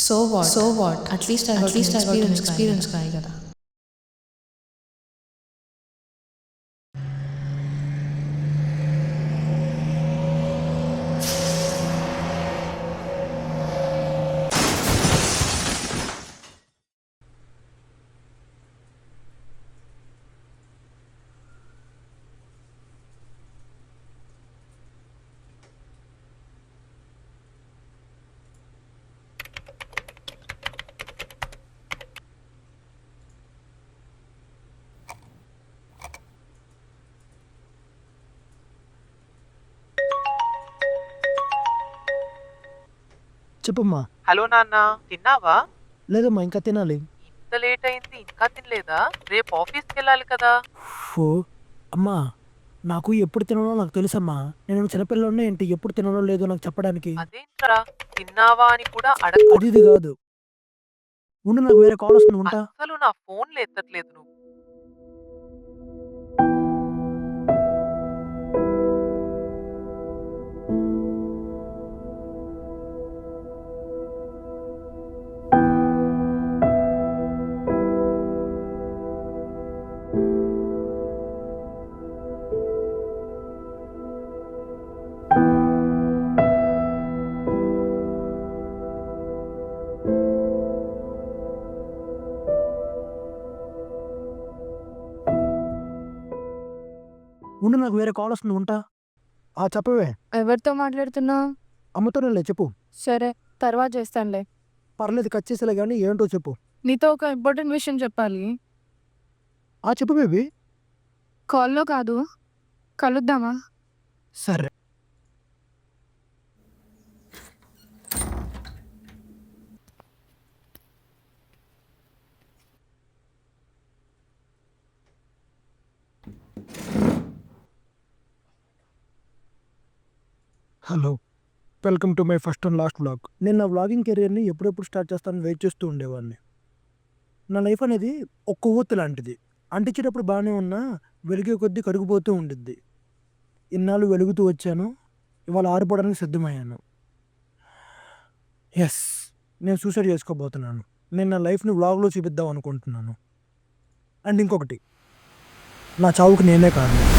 So what? At least I got an experience guy కదా. చెప్పమ్మా. Hello నాన్న, తిన్నావా? లేదమ్మా, ఇంకా తినాలి. ఇంత లేట్ అయింది, ఇంకా తినలేదా? రేపు ఆఫీస్కి వెళ్ళాలి కదా. ఫో అమ్మా, నాకు ఎప్పుడు తినాలో నాకు తెలుసమ్మా. నేను చిన్నపిల్లలోనే ఏంటి ఎప్పుడు తినాలో లేదో నాకు చెప్పడానికి. అదేంట్రా, తిన్నావా అని కూడా అది అడగకూడదు. ఇది కాదు. ఉండు, నాకు వేరే కాల్ వస్తుంది, ఉంటా. అసలు నా ఫోన్లు ఎత్తట్లేదు నువ్వు. ఉండు, నాకు వేరే కాల్ వస్తుంది, ఉంటా. చెప్పవే. ఎవరితో మాట్లాడుతున్నావు? అమ్మతోనే చెప్పు. సరే, తర్వాత చేస్తానులే. పర్లేదు, కట్ చేసేలే కానీ ఏంటో చెప్పు. నీతో ఒక ఇంపార్టెంట్ విషయం చెప్పాలి. చెప్పు బేబీ. కాల్లో కాదు, కలుద్దామా? సరే. Hello, welcome to my first and last vlog. నేను నా వ్లాగింగ్ కెరియర్ని ఎప్పుడెప్పుడు స్టార్ట్ చేస్తానని వెయిట్ చేస్తూ ఉండేవాడిని. నా లైఫ్ అనేది ఒక కొవ్వొత్తు లాంటిది. అంటించేటప్పుడు బాగానే ఉన్నా వెలిగే కొద్దీ కరిగిపోతూ ఉండిద్ది. ఇన్నాళ్ళు వెలుగుతూ వచ్చాను, ఇవాళ ఆరిపోవడానికి సిద్ధమయ్యాను. ఎస్, నేను సూసైడ్ చేసుకోబోతున్నాను. నేను నా లైఫ్ని వ్లాగ్లో చూపిద్దాం అనుకుంటున్నాను. అండ్ ఇంకొకటి, నా చావుకి నేనే కారణం.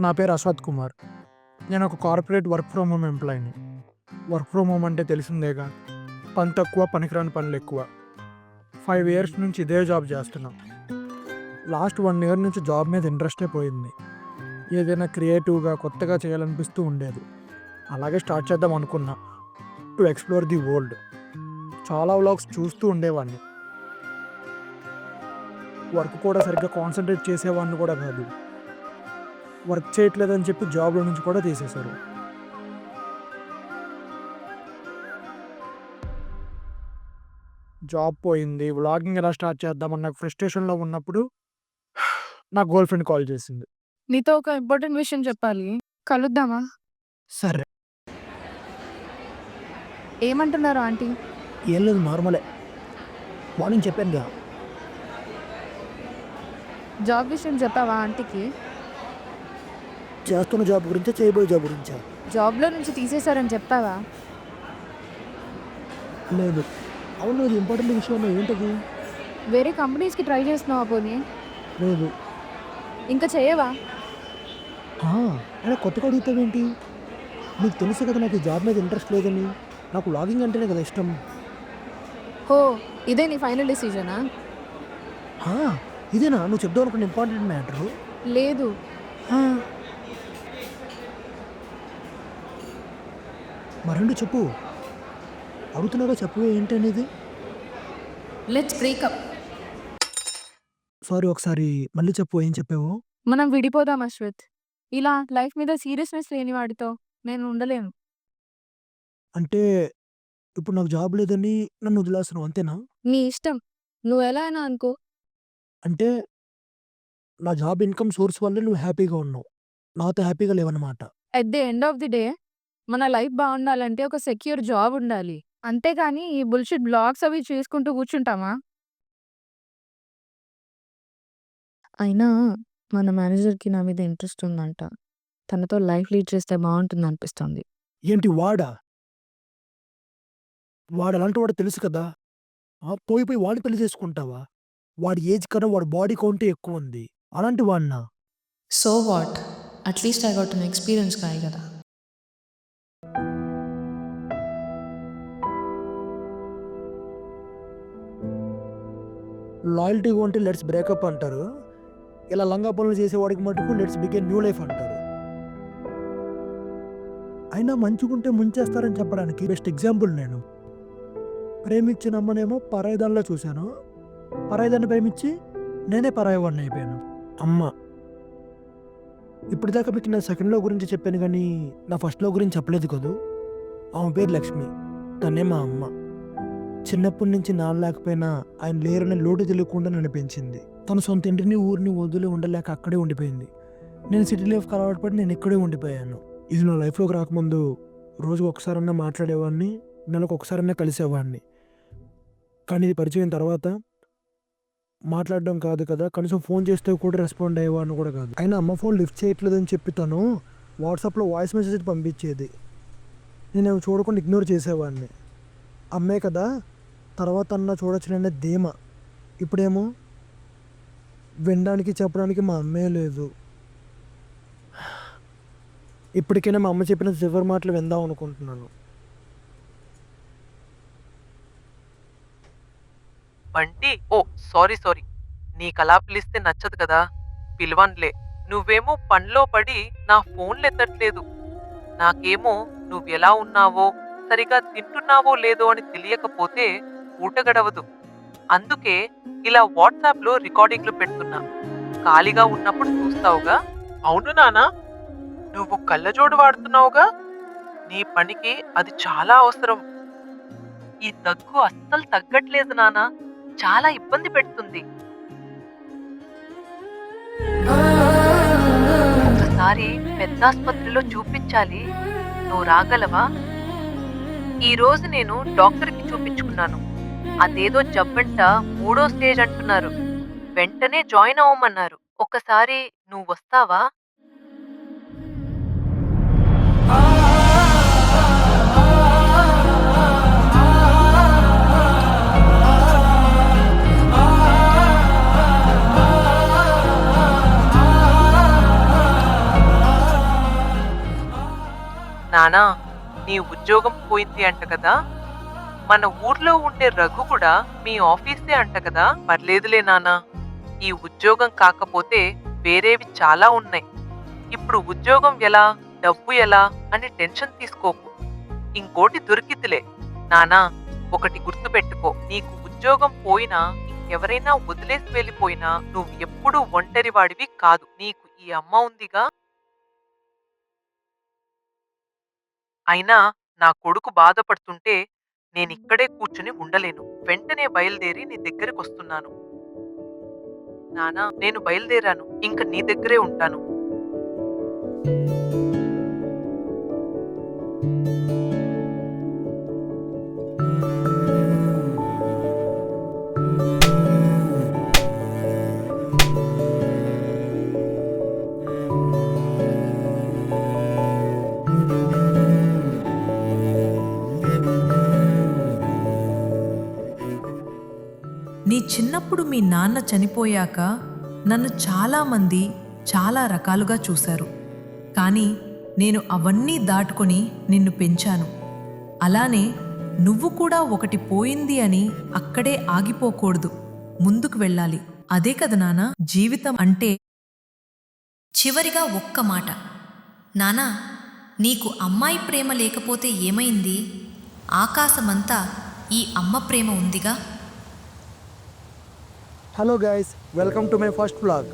నా పేరు అశ్వత్ కుమార్. నేను ఒక కార్పొరేట్ వర్క్ ఫ్రమ్ హోమ్ ఎంప్లాయీని. వర్క్ ఫ్రమ్ హోమ్ అంటే తెలిసిందేగా, పని తక్కువ, పనికిరాని పనులు ఎక్కువ. 5 years నుంచి ఇదే జాబ్ చేస్తున్నాం. లాస్ట్ 1 year నుంచి జాబ్ మీద ఇంట్రెస్టే పోయింది. ఏదైనా క్రియేటివ్గా కొత్తగా చేయాలనిపిస్తూ ఉండేది. అలాగే స్టార్ట్ చేద్దాం అనుకున్నా, టు ఎక్స్ప్లోర్ ది వరల్డ్. చాలా వ్లాగ్స్ చూస్తూ ఉండేవాడిని. వర్క్ కూడా సరిగ్గా కాన్సన్ట్రేట్ చేసేవాడిని కూడా కాదు. వర్క్ చేయట్లేదని చెప్పి జాబ్లో నుంచి కూడా తీసేశారు. జాబ్ పోయింది, వ్లాగింగ్ ఎలా స్టార్ట్ చేద్దామన్న ఫ్రస్ట్రేషన్లో ఉన్నప్పుడు నా గర్ల్ ఫ్రెండ్ కాల్ చేసింది. నీతో ఒక ఇంపార్టెంట్ విషయం చెప్పాలి. కలుద్దామా? సరే. ఏమంటున్నారు ఆంటీ? ఏం లేదు, నార్మలే. మార్నింగ్ చెప్పానుగా. జాబ్ విషయం చెప్పావా ఆంటీకి? చేస్తున్న జాబ్ గురించా, చేయబోయే జాబ్ గురించా? జాబ్లో నుంచి తీసేశారని చెప్పావా? లేదు. అవును, అది ఇంపార్టెంట్ విషయం ఏంటది? వేరే కంపెనీస్కి ట్రై చేస్తున్నావా పోనీ? లేదు. ఇంకా చేయవా? అయినా కొత్తగా అడుగుతావేంటి? నీకు తెలుసు కదా నాకు ఈ జాబ్ మీద ఇంట్రెస్ట్ లేదని. నాకు వ్లాగింగ్ అంటేనే కదా ఇష్టం. హో, ఇదే నీ ఫైనల్ డిసిజనా? ఇదేనా నువ్వు చెప్దాం అనుకున్న ఇంపార్టెంట్ మ్యాటరు? లేదు. మరండి చెప్పు. అడుగుతున్నాగా, చెప్పు ఏంటనేది. Let's breakup. సారీ, ఒకసారి మళ్ళీ చెప్పు, ఏం చెప్పావు? మనం విడిపోదాం అశ్వత్. ఇలా లైఫ్ మీద సీరియస్నెస్ లేని వాడితో నేను ఉండలేను. అంటే ఇప్పుడు నాకు జాబ్ లేదని నన్ను వదిలేస్తున్నావు, అంతేనా? నీ ఇష్టం, నువ్వు ఎలా అయినా అనుకో. అంటే నా జాబ్ ఇన్కమ్ సోర్స్ వల్లే నువ్వు హ్యాపీగా ఉన్నావు, నాతో హ్యాపీగా లేవన్నమాట. At the end of the day మన లైఫ్ బాగుండాలంటే ఒక సెక్యూర్ జాబ్ ఉండాలి. అంతేగాని ఈ బుల్షిట్ బ్లాగ్స్ అవి చేసుకుంటూ కూర్చుంటామా? అయినా మన మేనేజర్‌కి నా మీద ఇంట్రెస్ట్ ఉందంట. తనతో లైఫ్ లీడ్ చేస్తే బావుంటుందనిపిస్తోంది. ఏంటి వాడా? వాడెలాంటి వాడో తెలుసు కదా! పోయి పోయి వాడిని పెళ్లి చేసుకుంటావా? వాడి ఏజ్ కన్నా వాడి బాడీ కౌంటే ఎక్కువుంది. అలాంటి వాడినా? So what? At least I got an experience guy గదా! లాయల్టీగా ఉంటే లెట్స్ బ్రేకప్ అంటారు. ఇలా లంగా పనులు చేసేవాడికి మటుకు లెట్స్ బిగిన్ న్యూ లైఫ్ అంటారు. అయినా మంచిగుంటే ముంచేస్తారని చెప్పడానికి బెస్ట్ ఎగ్జాంపుల్ నేను. ప్రేమించిన అమ్మనేమో పరాయిదానిలా చూశాను. పరాయిదాన్ని ప్రేమించి నేనే పరాయివాడిని అయిపోయాను. అమ్మ. ఇప్పటిదాకా మీకు నా సెకండ్ లవ్ గురించి చెప్పాను గానీ, నా ఫస్ట్ లవ్ గురించి చెప్పలేదు కదూ! ఆమె పేరు లక్ష్మి. తనే మా అమ్మ. చిన్నప్పటి నుంచి నాన్న లేకపోయినా ఆయన లేరనే లోటు తెలియకుండా నన్ను పెంచింది. తన సొంత ఇంటిని, ఊరిని వదిలి ఉండలేక అక్కడే ఉండిపోయింది. నేను సిటీ లైఫ్‌కి అలవాటు పడి నేను ఇక్కడే ఉండిపోయాను. ఇది నా లైఫ్‌లోకి రాకముందు రోజుకి ఒకసారన్నా మాట్లాడేవాడిని. నెలకు ఒకసారన్నా కలిసేవాడిని. కానీ ఇది పరిచయం తర్వాత మాట్లాడడం కాదు కదా! కనీసం ఫోన్ చేస్తే కూడా రెస్పాండ్ అయ్యేవాడిని కూడా కాదు. అయినా అమ్మ ఫోన్ లిఫ్ట్ చేయట్లేదని చెప్పి తను వాట్సాప్‌లో వాయిస్ మెసేజ్ పంపించేది. నేనేమి చూడకుండా ఇగ్నోర్ చేసేవాడిని. అమ్మే కదా! తర్వాతన్నా చూడొచ్చుననే ధీమా. ఇప్పుడేమో వినడానికి, చెప్పడానికి మా అమ్మే లేదు. ఇప్పటికైనా మా అమ్మ చెప్పిన చివరి మాటలు విందాం అనుకుంటున్నాను. బంటి సారీ. నీకలా పిలిస్తే నచ్చదు కదా! పిలవనులే. నువ్వేమో పనిలో పడి నా ఫోన్‌లెత్తట్లేదు. నాకేమో నువ్వెలా ఉన్నావో, సరిగా తింటున్నావో లేదో అని తెలియకపోతే పూట గడవదు. అందుకే ఇలా వాట్సాప్‌లో రికార్డింగ్‌లు పెడుతున్నా. ఖాళీగా ఉన్నప్పుడు చూస్తావుగా? అవును నాన్నా. నువ్వు కళ్ళజోడు వాడుతున్నావుగా? నీ పనికి అది చాలా అవసరం. ఈ దగ్గు అస్సలు తగ్గట్లేదు నాన్నా. చాలా ఇబ్బంది పెడుతుంది. ఒకసారి పెద్దాస్పత్రిలో చూపించాలి. నువ్వు రాగలవా? ఈరోజు నేను డాక్టర్‌కి చూపించుకున్నాను. అదేదో జబ్బంట 3వ స్టేజ్ అంటున్నారు. వెంటనే జాయిన్ అవ్వమన్నారు. ఒకసారి నువ్వొస్తావా? నానా, నీ ఉద్యోగం పోయింది అంట కదా? మన ఊర్లో ఉండే రఘు కూడా మీ ఆఫీసే అంట కదా? పర్లేదులే నాన్నా. ఈ ఉద్యోగం కాకపోతే వేరేవి చాలా ఉన్నాయి. ఇప్పుడు ఉద్యోగం ఎలా, డబ్బు ఎలా అని టెన్షన్ తీసుకోకు. ఇంకోటి దొరికిద్దిలే. నానా, ఒకటి గుర్తుపెట్టుకో. నీకు ఉద్యోగం పోయినా, ఇంకెవరైనా వదిలేసి వెళ్ళిపోయినా నువ్వు ఎప్పుడూ ఒంటరివాడివి కాదు. నీకు ఈ అమ్మ ఉందిగా. అయినా నా కొడుకు బాధపడుతుంటే నేనిక్కడే కూర్చుని ఉండలేను. వెంటనే బయలుదేరి నీ దగ్గరకొస్తున్నాను. నాన్నా, నేను బయలుదేరాను. ఇంక నీ దగ్గరే ఉంటాను. నీ చిన్నప్పుడు మీ నాన్న చనిపోయాక నన్ను చాలామంది చాలా రకాలుగా చూశారు. కానీ నేను అవన్నీ దాటుకొని నిన్ను పెంచాను. అలానే నువ్వు కూడా ఒకటి పోయింది అని అక్కడే ఆగిపోకూడదు, ముందుకు వెళ్ళాలి. అదే కదా నాన్న జీవితం అంటే. చివరిగా ఒక్క మాట. నానా, నీకు అమ్మాయి ప్రేమ లేకపోతే ఏమైంది? ఆకాశమంతా ఈ అమ్మ ప్రేమ ఉందిగా. Hello guys, welcome to my first vlog.